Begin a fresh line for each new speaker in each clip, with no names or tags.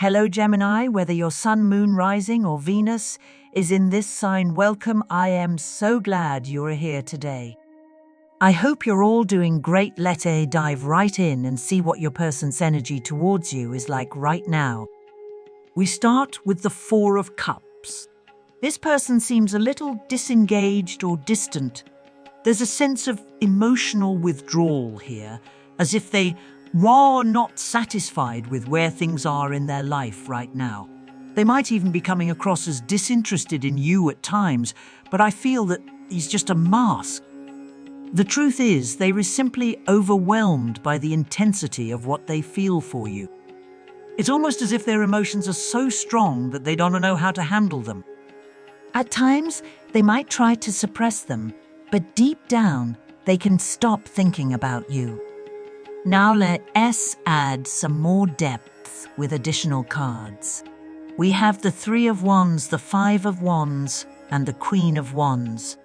Hello, Gemini, whether your sun, moon, rising, or Venus is in this sign, welcome. I am so glad you're here today. I hope you're all doing great. Let's dive right in and see what your person's energy towards you is like right now. We start with the Four of Cups. This person seems a little disengaged or distant. There's a sense of emotional withdrawal here, as if they are not satisfied with where things are in their life right now. They might even be coming across as disinterested in you at times, but I feel that he's just a mask. The truth is, they are simply overwhelmed by the intensity of what they feel for you. It's almost as if their emotions are so strong that they don't know how to handle them. At times, they might try to suppress them, but deep down, they can stop thinking about you. Now let's add some more depth with additional cards. We have the Three of Wands, the Five of Wands, and the Queen of Wands.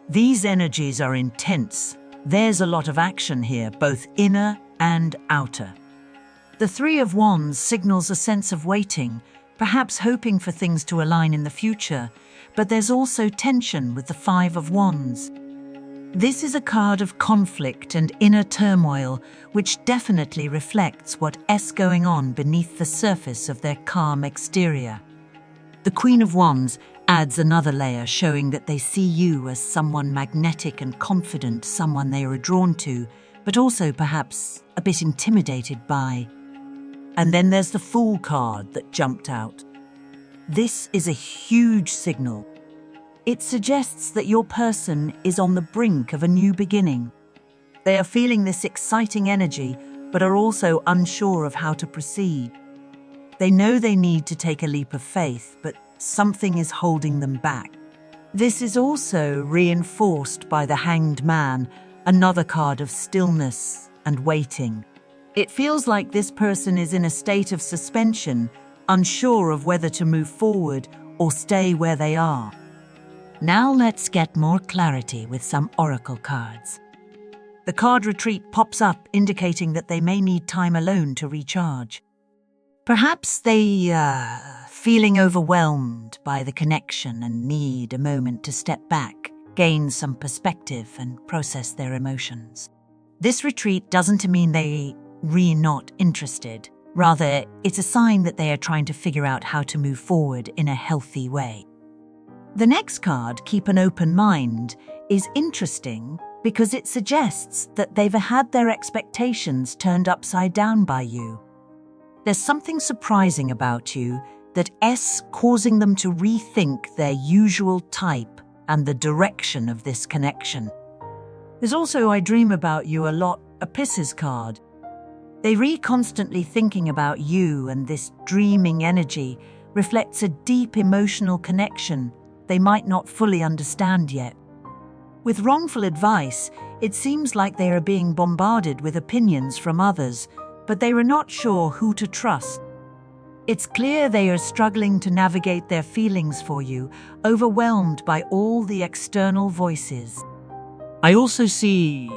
These energies are intense. There's a lot of action here, both inner and outer. The Three of Wands signals a sense of waiting, perhaps hoping for things to align in the future, but there's also tension with the Five of Wands. This is a card of conflict and inner turmoil, which definitely reflects what's going on beneath the surface of their calm exterior. The Queen of Wands adds another layer, showing that they see you as someone magnetic and confident, someone they are drawn to, but also perhaps a bit intimidated by. And then there's the Fool card that jumped out. This is a huge signal. It suggests that your person is on the brink of a new beginning. They are feeling this exciting energy, but are also unsure of how to proceed. They know they need to take a leap of faith, but something is holding them back. This is also reinforced by the Hanged Man, another card of stillness and waiting. It feels like this person is in a state of suspension, unsure of whether to move forward or stay where they are. Now let's get more clarity with some oracle cards. The card Retreat pops up, indicating that they may need time alone to recharge. Perhaps they are feeling overwhelmed by the connection and need a moment to step back, gain some perspective, and process their emotions. This retreat doesn't mean they are not interested. Rather, it's a sign that they are trying to figure out how to move forward in a healthy way. The next card, Keep an Open Mind, is interesting because it suggests that they've had their expectations turned upside down by you. There's something surprising about you that's causing them to rethink their usual type and the direction of this connection. There's also I Dream About You a Lot, a Pisces card. They constantly thinking about you, and this dreaming energy reflects a deep emotional connection they might not fully understand yet. With wrongful advice, it seems like they are being bombarded with opinions from others, but they are not sure who to trust. It's clear they are struggling to navigate their feelings for you, overwhelmed by all the external voices. I also see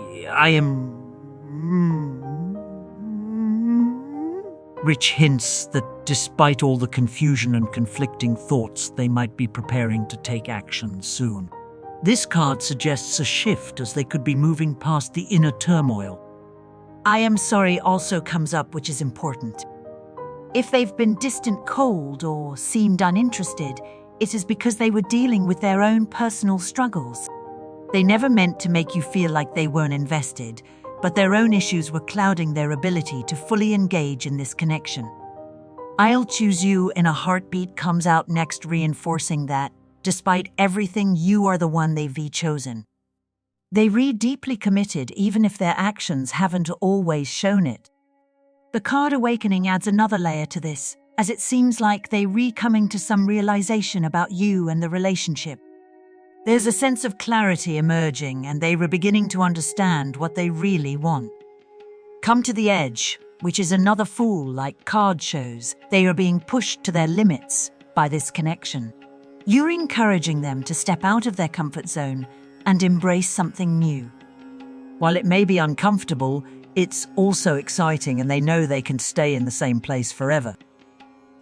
rich hints that despite all the confusion and conflicting thoughts, they might be preparing to take action soon. This card suggests a shift, as they could be moving past the inner turmoil. I am sorry also comes up, which is important. If they've been distant, cold, or seemed uninterested, it is because they were dealing with their own personal struggles. They never meant to make you feel like they weren't invested, but their own issues were clouding their ability to fully engage in this connection. I'll Choose You in a Heartbeat comes out next, reinforcing that, despite everything, you are the one they've chosen. They deeply committed, even if their actions haven't always shown it. The card Awakening adds another layer to this, as it seems like they coming to some realization about you and the relationship. There's a sense of clarity emerging, and they were beginning to understand what they really want. Come to the Edge, which is another Fool like card shows. They are being pushed to their limits by this connection. You're encouraging them to step out of their comfort zone and embrace something new. While it may be uncomfortable, it's also exciting, and they know they can stay in the same place forever.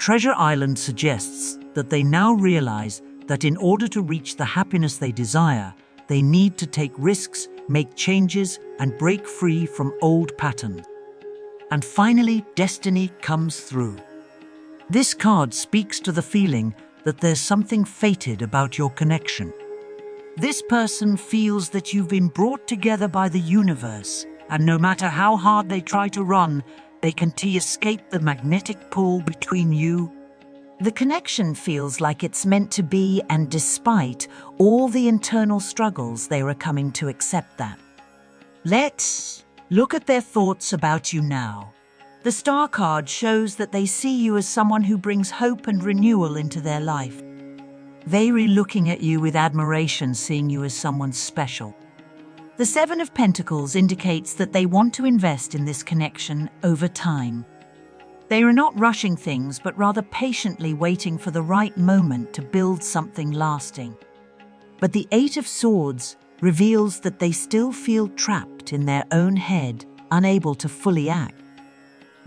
Treasure Island suggests that they now realize that in order to reach the happiness they desire, they need to take risks, make changes, and break free from old patterns. And finally, destiny comes through. This card speaks to the feeling that there's something fated about your connection. This person feels that you've been brought together by the universe, and no matter how hard they try to run, they can't escape the magnetic pull between you. The connection feels like it's meant to be, and despite all the internal struggles, they are coming to accept that. Let's look at their thoughts about you now. The Star card shows that they see you as someone who brings hope and renewal into their life. They're looking at you with admiration, seeing you as someone special. The Seven of Pentacles indicates that they want to invest in this connection over time. They are not rushing things, but rather patiently waiting for the right moment to build something lasting. But the Eight of Swords reveals that they still feel trapped in their own head, unable to fully act.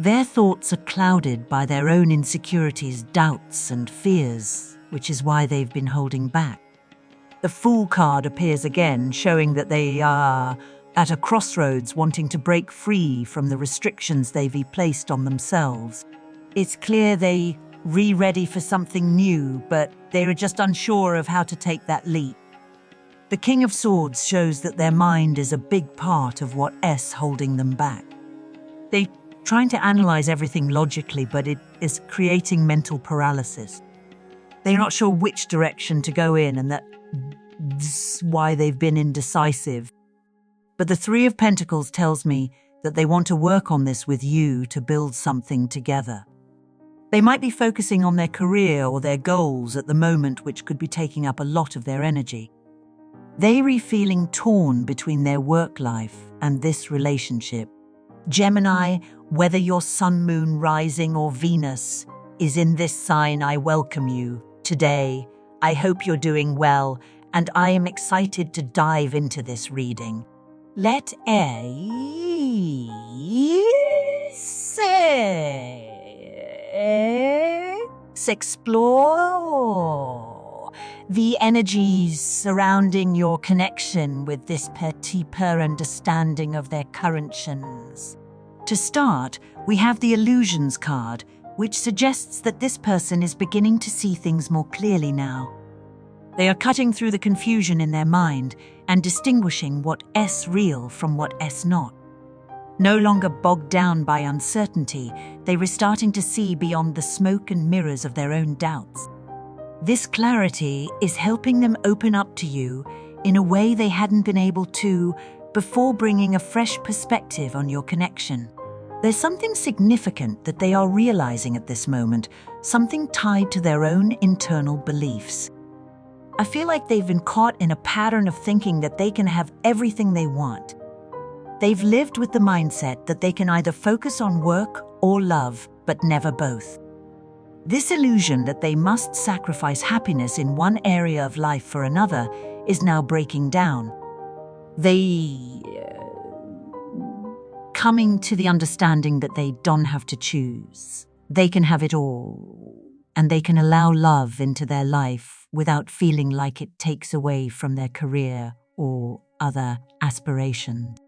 Their thoughts are clouded by their own insecurities, doubts, and fears, which is why they've been holding back. The Fool card appears again, showing that they are at a crossroads, wanting to break free from the restrictions they've placed on themselves. It's clear they're ready for something new, but they're just unsure of how to take that leap. The King of Swords shows that their mind is a big part of what's holding them back. They're trying to analyze everything logically, but it is creating mental paralysis. They're not sure which direction to go in, and that's why they've been indecisive. But the Three of Pentacles tells me that they want to work on this with you to build something together. They might be focusing on their career or their goals at the moment, which could be taking up a lot of their energy. They're feeling torn between their work life and this relationship. Gemini, whether your sun, moon, rising, or Venus is in this sign, I welcome you today. I hope you're doing well, and I am excited to dive into this reading. Let's explore the energies surrounding your connection with this deeper understanding of their connections. To start, we have the Illusions card, which suggests that this person is beginning to see things more clearly now. They are cutting through the confusion in their mind and distinguishing what's real from what's not. No longer bogged down by uncertainty, they were starting to see beyond the smoke and mirrors of their own doubts. This clarity is helping them open up to you in a way they hadn't been able to before, bringing a fresh perspective on your connection. There's something significant that they are realizing at this moment, something tied to their own internal beliefs. I feel like they've been caught in a pattern of thinking that they can have everything they want. They've lived with the mindset that they can either focus on work or love, but never both. This illusion that they must sacrifice happiness in one area of life for another is now breaking down. They coming to the understanding that they don't have to choose. They can have it all, and they can allow love into their life without feeling like it takes away from their career or other aspirations.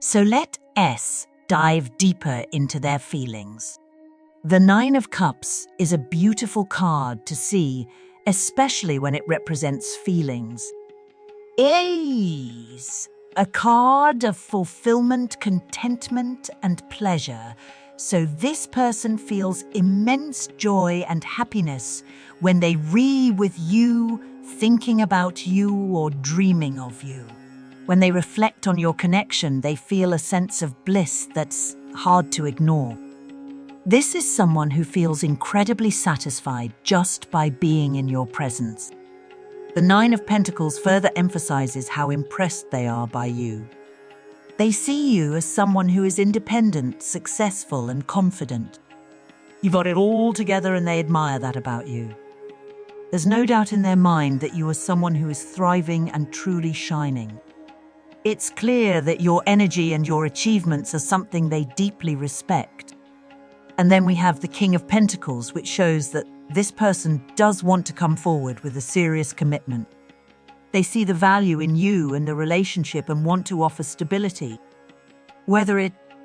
So let us dive deeper into their feelings. The Nine of Cups is a beautiful card to see, especially when it represents feelings. Is a card of fulfillment, contentment, and pleasure. So this person feels immense joy and happiness when they with you, thinking about you, or dreaming of you. When they reflect on your connection, they feel a sense of bliss that's hard to ignore. This is someone who feels incredibly satisfied just by being in your presence. The Nine of Pentacles further emphasizes how impressed they are by you. They see you as someone who is independent, successful, and confident. You've got it all together, and they admire that about you. There's no doubt in their mind that you are someone who is thriving and truly shining. It's clear that your energy and your achievements are something they deeply respect. And then we have the King of Pentacles, which shows that this person does want to come forward with a serious commitment. They see the value in you and the relationship and want to offer stability. Whether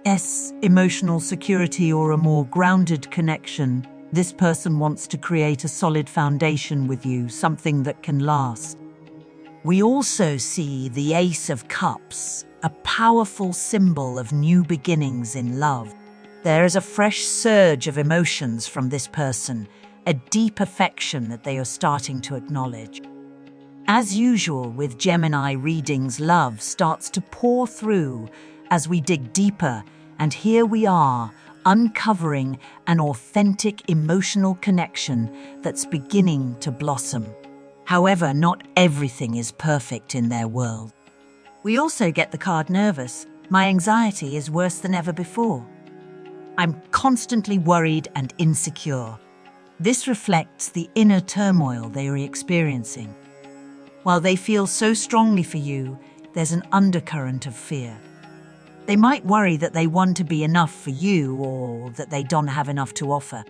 it's emotional security or a more grounded connection, this person wants to create a solid foundation with you, something that can last. We also see the Ace of Cups, a powerful symbol of new beginnings in love. There is a fresh surge of emotions from this person, a deep affection that they are starting to acknowledge. As usual with Gemini readings, love starts to pour through as we dig deeper, and here we are, uncovering an authentic emotional connection that's beginning to blossom. However, not everything is perfect in their world. We also get the card Nervous. My anxiety is worse than ever before. I'm constantly worried and insecure. This reflects the inner turmoil they are experiencing. While they feel so strongly for you, there's an undercurrent of fear. They might worry that they want to be enough for you or that they don't have enough to offer.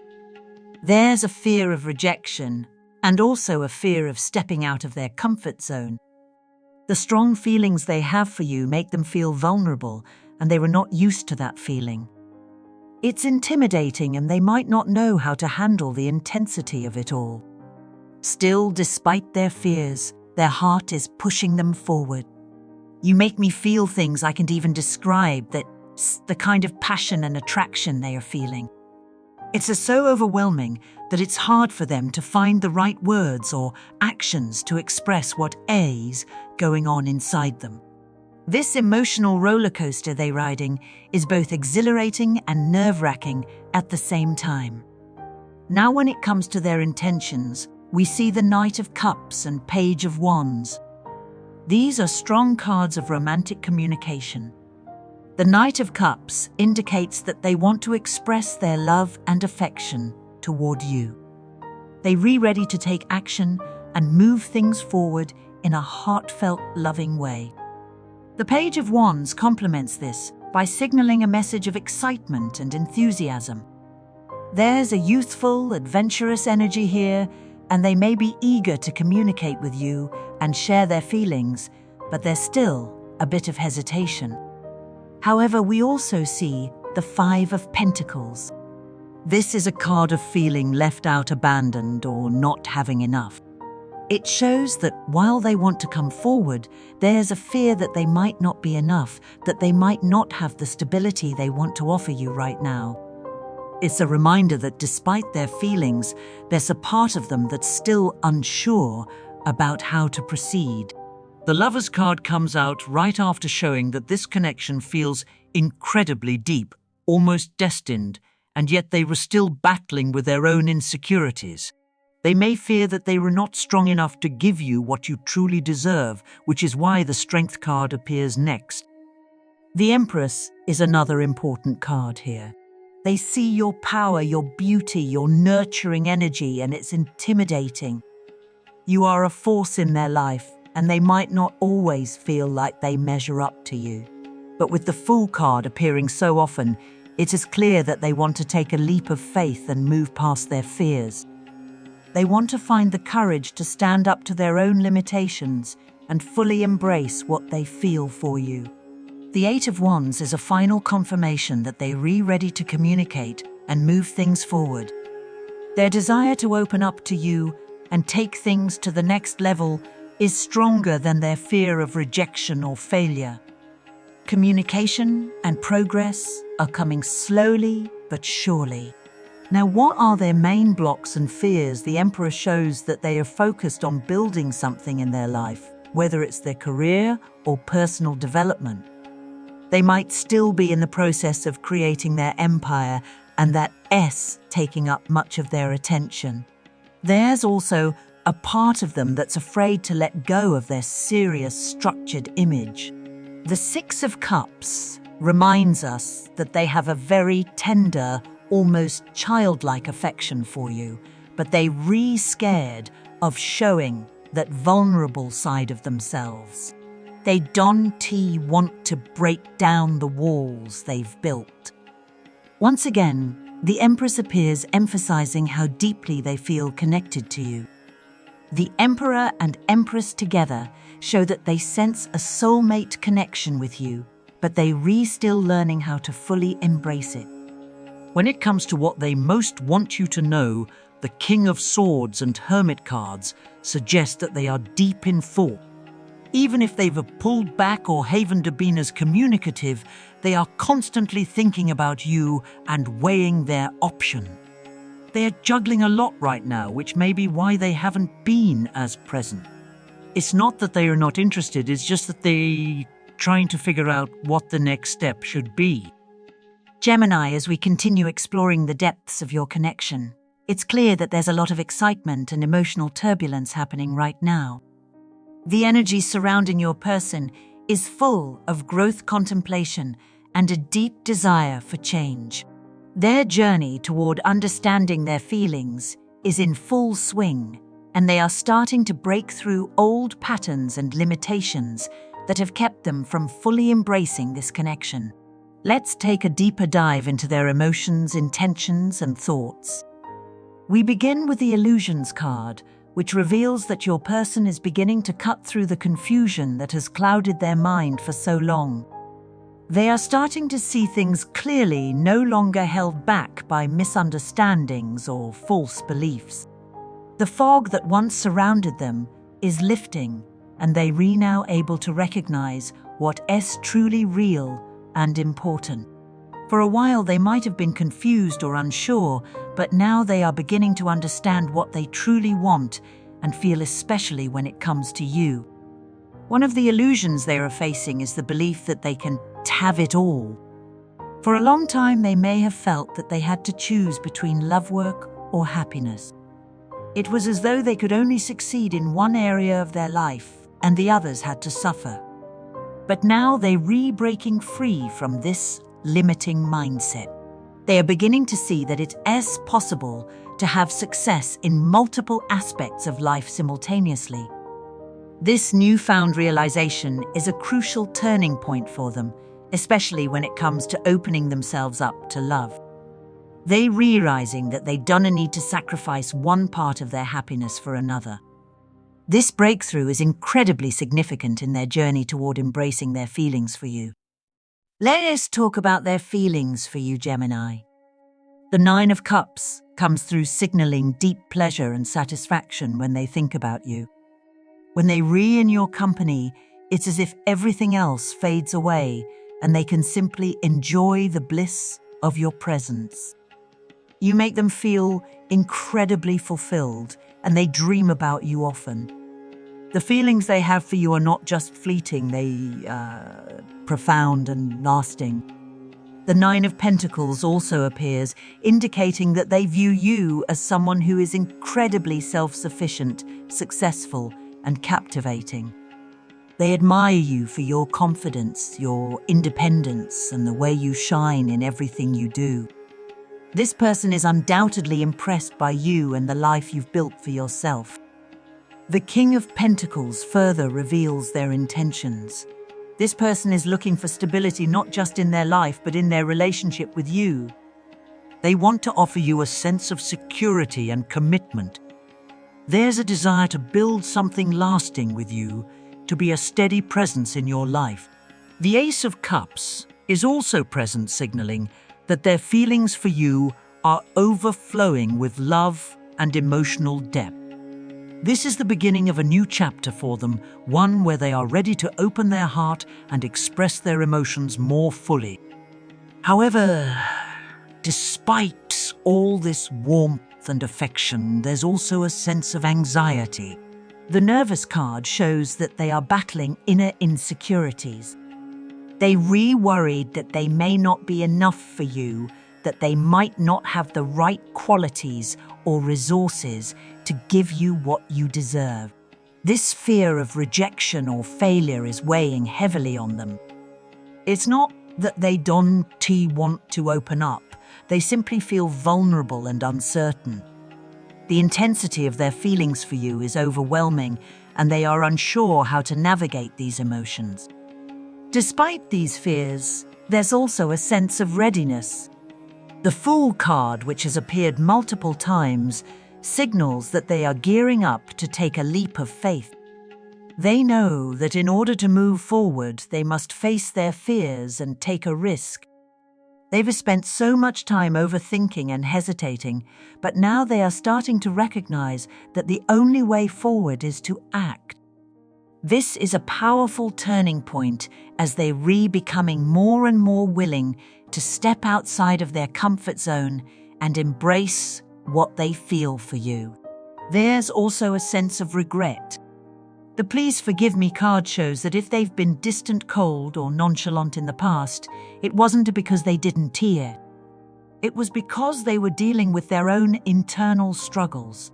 There's a fear of rejection and also a fear of stepping out of their comfort zone. The strong feelings they have for you make them feel vulnerable, and they were not used to that feeling. It's intimidating, and they might not know how to handle the intensity of it all. Still, despite their fears, their heart is pushing them forward. You make me feel things I can't even describe, that's the kind of passion and attraction they are feeling. It's so overwhelming that it's hard for them to find the right words or actions to express what is going on inside them. This emotional roller coaster they're riding is both exhilarating and nerve-wracking at the same time. Now, when it comes to their intentions, we see the Knight of Cups and Page of Wands. These are strong cards of romantic communication. The Knight of Cups indicates that they want to express their love and affection toward you. They're ready to take action and move things forward in a heartfelt, loving way. The Page of Wands complements this by signaling a message of excitement and enthusiasm. There's a youthful, adventurous energy here, and they may be eager to communicate with you and share their feelings, but there's still a bit of hesitation. However, we also see the Five of Pentacles. This is a card of feeling left out, abandoned, or not having enough. It shows that while they want to come forward, there's a fear that they might not be enough, that they might not have the stability they want to offer you right now. It's a reminder that despite their feelings, there's a part of them that's still unsure about how to proceed. The Lover's card comes out right after showing that this connection feels incredibly deep, almost destined, and yet they were still battling with their own insecurities. They may fear that they were not strong enough to give you what you truly deserve, which is why the Strength card appears next. The Empress is another important card here. They see your power, your beauty, your nurturing energy, and it's intimidating. You are a force in their life, and they might not always feel like they measure up to you. But with the Fool card appearing so often, it is clear that they want to take a leap of faith and move past their fears. They want to find the courage to stand up to their own limitations and fully embrace what they feel for you. The Eight of Wands is a final confirmation that they're ready to communicate and move things forward. Their desire to open up to you and take things to the next level is stronger than their fear of rejection or failure. Communication and progress are coming slowly but surely. Now, what are their main blocks and fears? The Emperor shows that they are focused on building something in their life, whether it's their career or personal development. They might still be in the process of creating their empire, and that S taking up much of their attention. There's also a part of them that's afraid to let go of their serious, structured image. The Six of Cups reminds us that they have a very tender, almost childlike affection for you, but they're scared of showing that vulnerable side of themselves. They don't want to break down the walls they've built. Once again, The Empress appears, emphasizing how deeply they feel connected to you. The Emperor and Empress together show that they sense a soulmate connection with you, but they're still learning how to fully embrace it. When it comes to what they most want you to know, the King of Swords and Hermit cards suggest that they are deep in thought. Even if they've pulled back or haven't been as communicative, they are constantly thinking about you and weighing their option. They are juggling a lot right now, which may be why they haven't been as present. It's not that they are not interested, it's just that they're trying to figure out what the next step should be. Gemini, as we continue exploring the depths of your connection, it's clear that there's a lot of excitement and emotional turbulence happening right now. The energy surrounding your person is full of growth contemplation and a deep desire for change. Their journey toward understanding their feelings is in full swing, and they are starting to break through old patterns and limitations that have kept them from fully embracing this connection. Let's take a deeper dive into their emotions, intentions, and thoughts. We begin with the Illusions card, which reveals that your person is beginning to cut through the confusion that has clouded their mind for so long. They are starting to see things clearly, no longer held back by misunderstandings or false beliefs. The fog that once surrounded them is lifting, and they are now able to recognize what is truly real and important. For a while they might have been confused or unsure, but now they are beginning to understand what they truly want and feel, especially when it comes to you. One of the illusions they are facing is the belief that they can have it all. For a long time they may have felt that they had to choose between love work or happiness. It was as though they could only succeed in one area of their life and the others had to suffer. But now they're breaking free from this limiting mindset. They are beginning to see that it is possible to have success in multiple aspects of life simultaneously. This newfound realization is a crucial turning point for them, especially when it comes to opening themselves up to love. They realizing that they don't need to sacrifice one part of their happiness for another. This breakthrough is incredibly significant in their journey toward embracing their feelings for you. Let us talk about their feelings for you, Gemini. The Nine of Cups comes through, signaling deep pleasure and satisfaction when they think about you. When they're in your company, it's as if everything else fades away and they can simply enjoy the bliss of your presence. You make them feel incredibly fulfilled, and they dream about you often. The feelings they have for you are not just fleeting, they're profound and lasting. The Nine of Pentacles also appears, indicating that they view you as someone who is incredibly self-sufficient, successful, and captivating. They admire you for your confidence, your independence, and the way you shine in everything you do. This person is undoubtedly impressed by you and the life you've built for yourself. The King of Pentacles further reveals their intentions. This person is looking for stability not just in their life but in their relationship with you. They want to offer you a sense of security and commitment. There's a desire to build something lasting with you, to be a steady presence in your life. The Ace of Cups is also present, signaling that their feelings for you are overflowing with love and emotional depth. This is the beginning of a new chapter for them, one where they are ready to open their heart and express their emotions more fully. However, despite all this warmth and affection, there's also a sense of anxiety. The Nervous card shows that they are battling inner insecurities. They're worried that they may not be enough for you, that they might not have the right qualities or resources to give you what you deserve. This fear of rejection or failure is weighing heavily on them. It's not that they don't want to open up, they simply feel vulnerable and uncertain. The intensity of their feelings for you is overwhelming, and they are unsure how to navigate these emotions. Despite these fears, there's also a sense of readiness. The Fool card, which has appeared multiple times, signals that they are gearing up to take a leap of faith. They know that in order to move forward, they must face their fears and take a risk. They've spent so much time overthinking and hesitating, but now they are starting to recognize that the only way forward is to act. This is a powerful turning point as they becoming more and more willing to step outside of their comfort zone and embrace what they feel for you. There's also a sense of regret. The Please Forgive Me card shows that if they've been distant, cold, or nonchalant in the past, it wasn't because they didn't care. It was because they were dealing with their own internal struggles.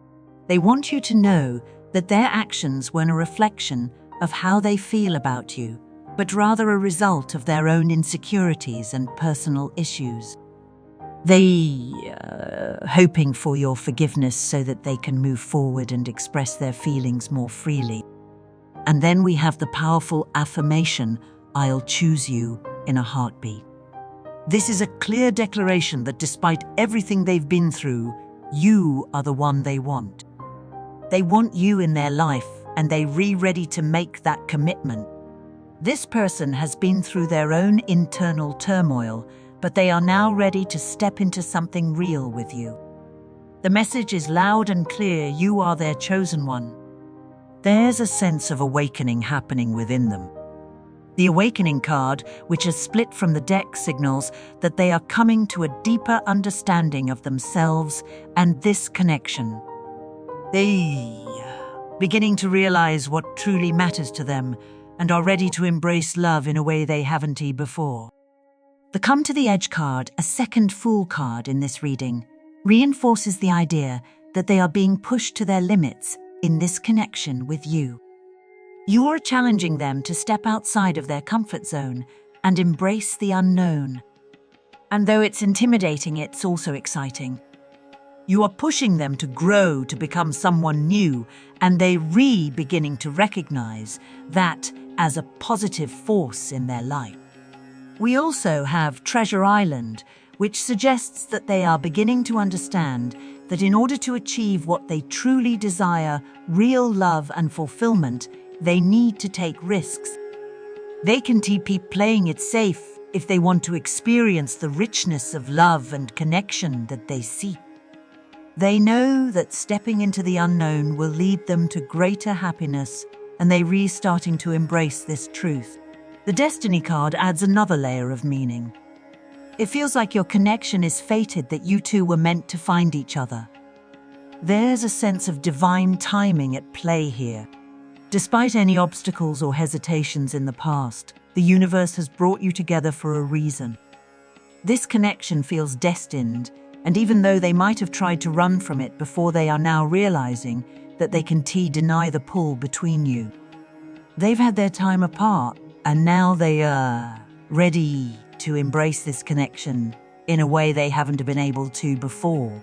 They want you to know that their actions weren't a reflection of how they feel about you, but rather a result of their own insecurities and personal issues. They're hoping for your forgiveness so that they can move forward and express their feelings more freely. And then we have the powerful affirmation, "I'll choose you in a heartbeat." This is a clear declaration that despite everything they've been through, you are the one they want. They want you in their life, and they're ready to make that commitment. This person has been through their own internal turmoil, but they are now ready to step into something real with you. The message is loud and clear: you are their chosen one. There's a sense of awakening happening within them. The Awakening card, which is split from the deck, signals that they are coming to a deeper understanding of themselves and this connection. They're beginning to realize what truly matters to them and are ready to embrace love in a way they haven't before. The Come to the Edge card, a second Fool card in this reading, reinforces the idea that they are being pushed to their limits in this connection with you. You're challenging them to step outside of their comfort zone and embrace the unknown. And though it's intimidating, it's also exciting. You are pushing them to grow, to become someone new, and they're beginning to recognize that as a positive force in their life. We also have Treasure Island, which suggests that they are beginning to understand that in order to achieve what they truly desire, real love and fulfillment, they need to take risks. They can keep playing it safe if they want to experience the richness of love and connection that they seek. They know that stepping into the unknown will lead them to greater happiness, and they're starting to embrace this truth. The Destiny card adds another layer of meaning. It feels like your connection is fated, that you two were meant to find each other. There's a sense of divine timing at play here. Despite any obstacles or hesitations in the past, the universe has brought you together for a reason. This connection feels destined, and even though they might have tried to run from it before, they are now realizing that they can deny the pull between you. They've had their time apart, and now they are ready to embrace this connection in a way they haven't been able to before.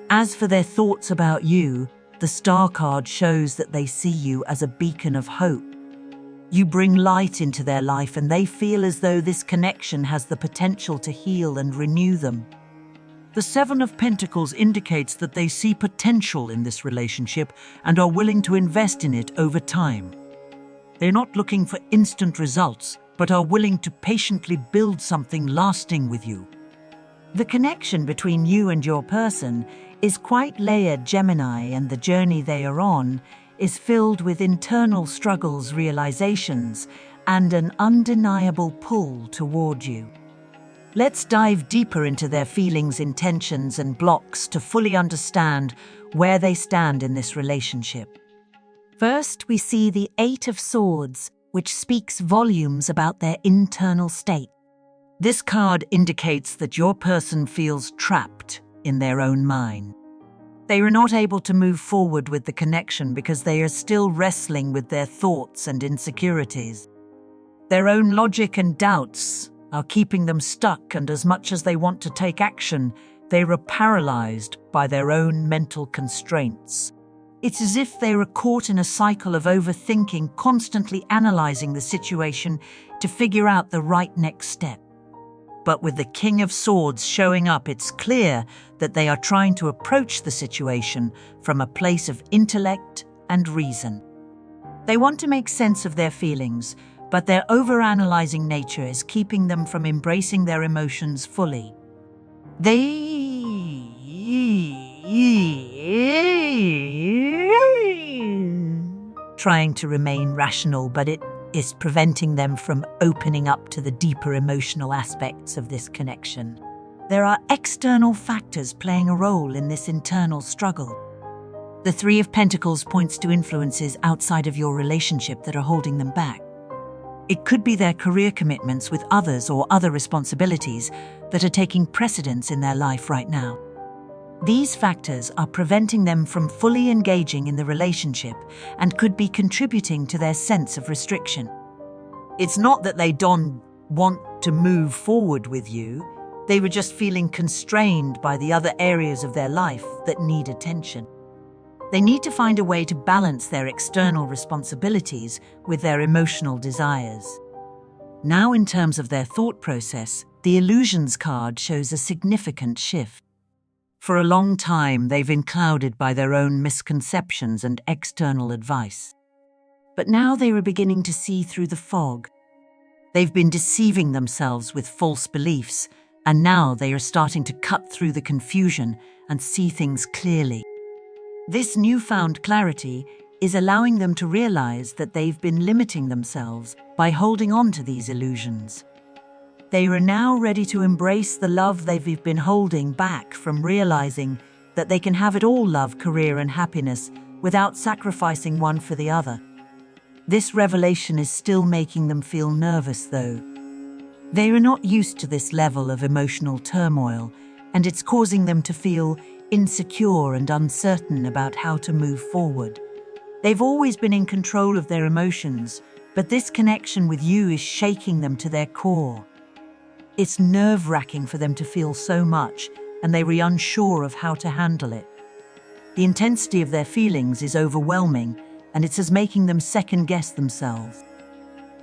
As for their thoughts about you, the Star card shows that they see you as a beacon of hope. You bring light into their life, and they feel as though this connection has the potential to heal and renew them. The Seven of Pentacles indicates that they see potential in this relationship and are willing to invest in it over time. They're not looking for instant results, but are willing to patiently build something lasting with you. The connection between you and your person is quite layered, Gemini, and the journey they are on is filled with internal struggles, realizations, and an undeniable pull toward you. Let's dive deeper into their feelings, intentions, and blocks to fully understand where they stand in this relationship. First, we see the Eight of Swords, which speaks volumes about their internal state. This card indicates that your person feels trapped in their own mind. They are not able to move forward with the connection because they are still wrestling with their thoughts and insecurities. Their own logic and doubts are keeping them stuck, and as much as they want to take action, they are paralyzed by their own mental constraints. It's as if they are caught in a cycle of overthinking, constantly analyzing the situation to figure out the right next step. But with the King of Swords showing up, it's clear that they are trying to approach the situation from a place of intellect and reason. They want to make sense of their feelings, but their overanalyzing nature is keeping them from embracing their emotions fully. Trying to remain rational, but it is preventing them from opening up to the deeper emotional aspects of this connection. There are external factors playing a role in this internal struggle. The Three of Pentacles points to influences outside of your relationship that are holding them back. It could be their career commitments with others or other responsibilities that are taking precedence in their life right now. These factors are preventing them from fully engaging in the relationship and could be contributing to their sense of restriction. It's not that they don't want to move forward with you, they were just feeling constrained by the other areas of their life that need attention. They need to find a way to balance their external responsibilities with their emotional desires. Now, in terms of their thought process, the Illusions card shows a significant shift. For a long time, they've been clouded by their own misconceptions and external advice. But now they are beginning to see through the fog. They've been deceiving themselves with false beliefs, and now they are starting to cut through the confusion and see things clearly. This newfound clarity is allowing them to realize that they've been limiting themselves by holding on to these illusions. They are now ready to embrace the love they've been holding back from, realizing that they can have it all: love, career, and happiness without sacrificing one for the other. This revelation is still making them feel nervous, though. They are not used to this level of emotional turmoil, and it's causing them to feel insecure and uncertain about how to move forward. They've always been in control of their emotions, but this connection with you is shaking them to their core. It's nerve-wracking for them to feel so much, and they are unsure of how to handle it. The intensity of their feelings is overwhelming, and it's as making them second-guess themselves.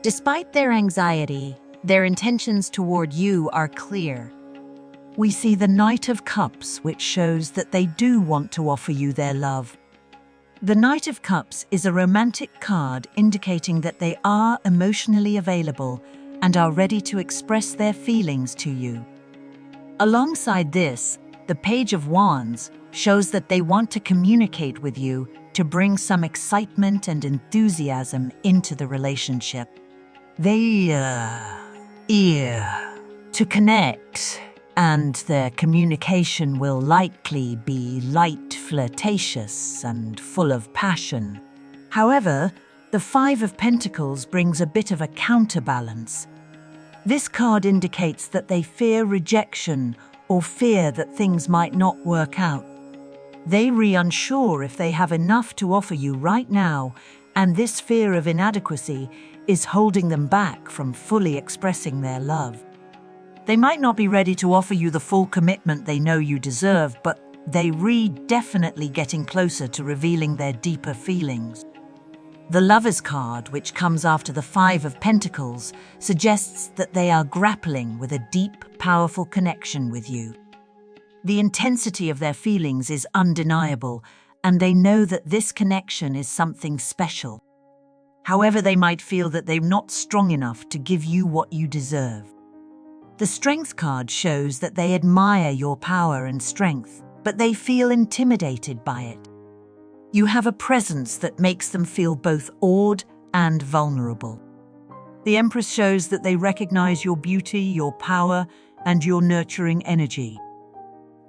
Despite their anxiety, their intentions toward you are clear.
We see the Knight of Cups, which shows that they do want to offer you their love. The Knight of Cups is a romantic card indicating that they are emotionally available and are ready to express their feelings to you. Alongside this, the Page of Wands shows that they want to communicate with you to bring some excitement and enthusiasm into the relationship. They to connect, and their communication will likely be light, flirtatious, and full of passion. However, the Five of Pentacles brings a bit of a counterbalance. This card indicates that they fear rejection or fear that things might not work out. They are unsure if they have enough to offer you right now, and this fear of inadequacy is holding them back from fully expressing their love. They might not be ready to offer you the full commitment they know you deserve, but they are definitely getting closer to revealing their deeper feelings. The Lovers card, which comes after the Five of Pentacles, suggests that they are grappling with a deep, powerful connection with you. The intensity of their feelings is undeniable, and they know that this connection is something special. However, they might feel that they're not strong enough to give you what you deserve. The Strength card shows that they admire your power and strength, but they feel intimidated by it. You have a presence that makes them feel both awed and vulnerable. The Empress shows that they recognize your beauty, your power, and your nurturing energy.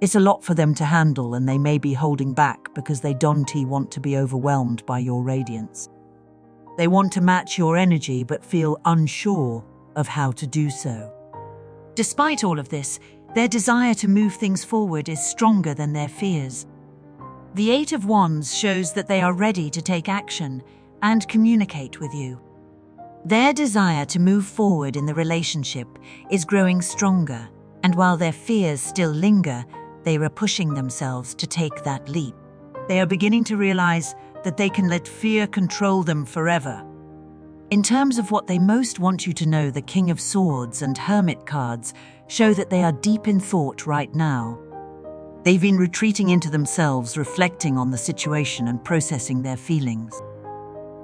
It's a lot for them to handle, and they may be holding back because they don't want to be overwhelmed by your radiance. They want to match your energy but feel unsure of how to do so. Despite all of this, their desire to move things forward is stronger than their fears. The Eight of Wands shows that they are ready to take action and communicate with you. Their desire to move forward in the relationship is growing stronger, and while their fears still linger, they are pushing themselves to take that leap. They are beginning to realize that they can let fear control them forever. In terms of what they most want you to know, the King of Swords and Hermit cards show that they are deep in thought right now. They've been retreating into themselves, reflecting on the situation and processing their feelings.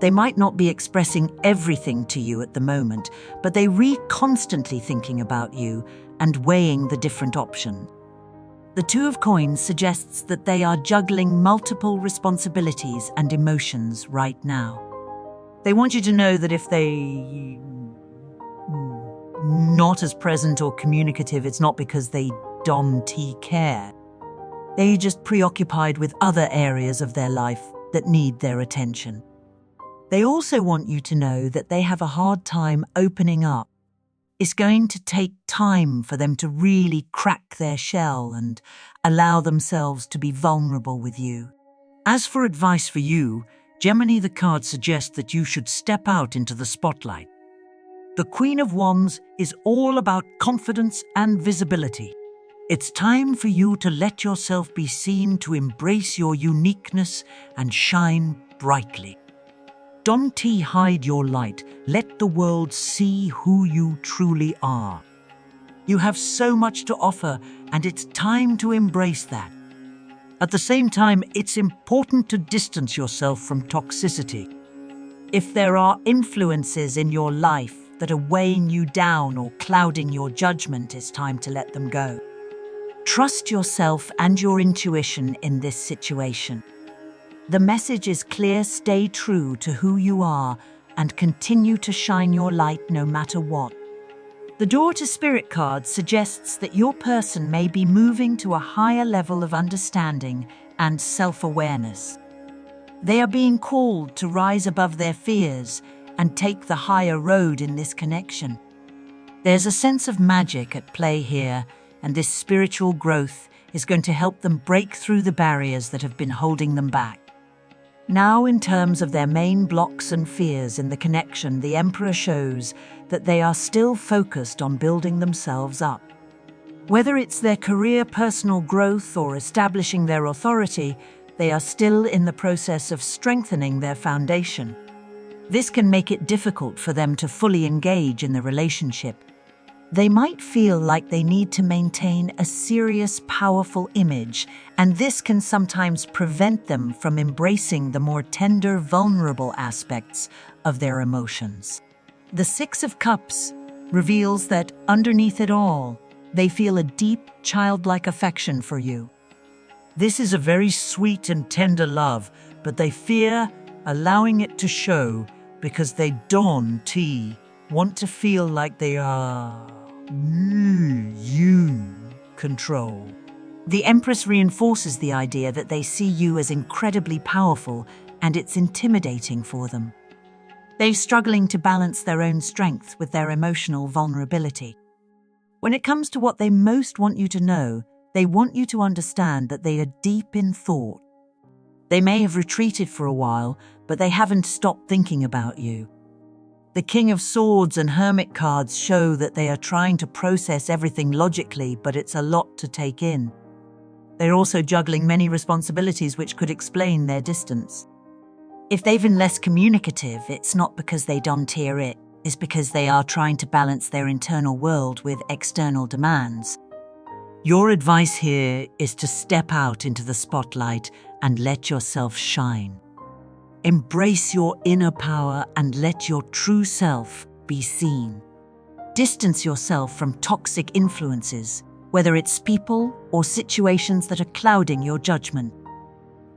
They might not be expressing everything to you at the moment, but they constantly thinking about you and weighing the different options. The Two of Coins suggests that they are juggling multiple responsibilities and emotions right now. They want you to know that if they not as present or communicative, it's not because they don't care. They're just preoccupied with other areas of their life that need their attention. They also want you to know that they have a hard time opening up. It's going to take time for them to really crack their shell and allow themselves to be vulnerable with you. As for advice for you, Gemini, the card suggests that you should step out into the spotlight. The Queen of Wands is all about confidence and visibility. It's time for you to let yourself be seen, to embrace your uniqueness and shine brightly. Don't hide your light. Let the world see who you truly are. You have so much to offer, and it's time to embrace that. At the same time, it's important to distance yourself from toxicity. If there are influences in your life that are weighing you down or clouding your judgment, it's time to let them go. Trust yourself and your intuition in this situation. The message is clear: stay true to who you are and continue to shine your light no matter what. The Door to Spirit card suggests that your person may be moving to a higher level of understanding and self-awareness. They are being called to rise above their fears and take the higher road in this connection. There's a sense of magic at play here, and this spiritual growth is going to help them break through the barriers that have been holding them back. Now, in terms of their main blocks and fears in the connection, the Emperor shows that they are still focused on building themselves up. Whether it's their career, personal growth, or establishing their authority, they are still in the process of strengthening their foundation. This can make it difficult for them to fully engage in the relationship. They might feel like they need to maintain a serious, powerful image, and this can sometimes prevent them from embracing the more tender, vulnerable aspects of their emotions. The Six of Cups reveals that underneath it all, they feel a deep, childlike affection for you. This is a very sweet and tender love, but they fear allowing it to show because they don't want to feel like they are you control. The Empress reinforces the idea that they see you as incredibly powerful, and it's intimidating for them. They're struggling to balance their own strength with their emotional vulnerability. When it comes to what they most want you to know, they want you to understand that they are deep in thought. They may have retreated for a while, but they haven't stopped thinking about you. The King of Swords and Hermit cards show that they are trying to process everything logically, but it's a lot to take in. They're also juggling many responsibilities, which could explain their distance. If they've been less communicative, it's not because they don't hear it, it's because they are trying to balance their internal world with external demands. Your advice here is to step out into the spotlight and let yourself shine. Embrace your inner power and let your true self be seen. Distance yourself from toxic influences, whether it's people or situations that are clouding your judgment.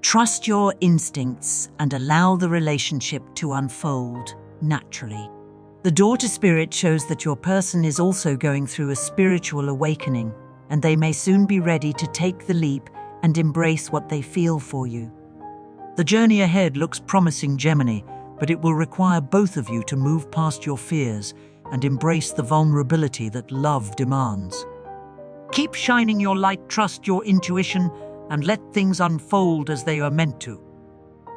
Trust your instincts and allow the relationship to unfold naturally. The Door to Spirit shows that your person is also going through a spiritual awakening, and they may soon be ready to take the leap and embrace what they feel for you. The journey ahead looks promising, Gemini, but it will require both of you to move past your fears and embrace the vulnerability that love demands. Keep shining your light, trust your intuition, and let things unfold as they are meant to.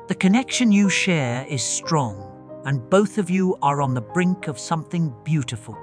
The connection you share is strong, and both of you are on the brink of something beautiful.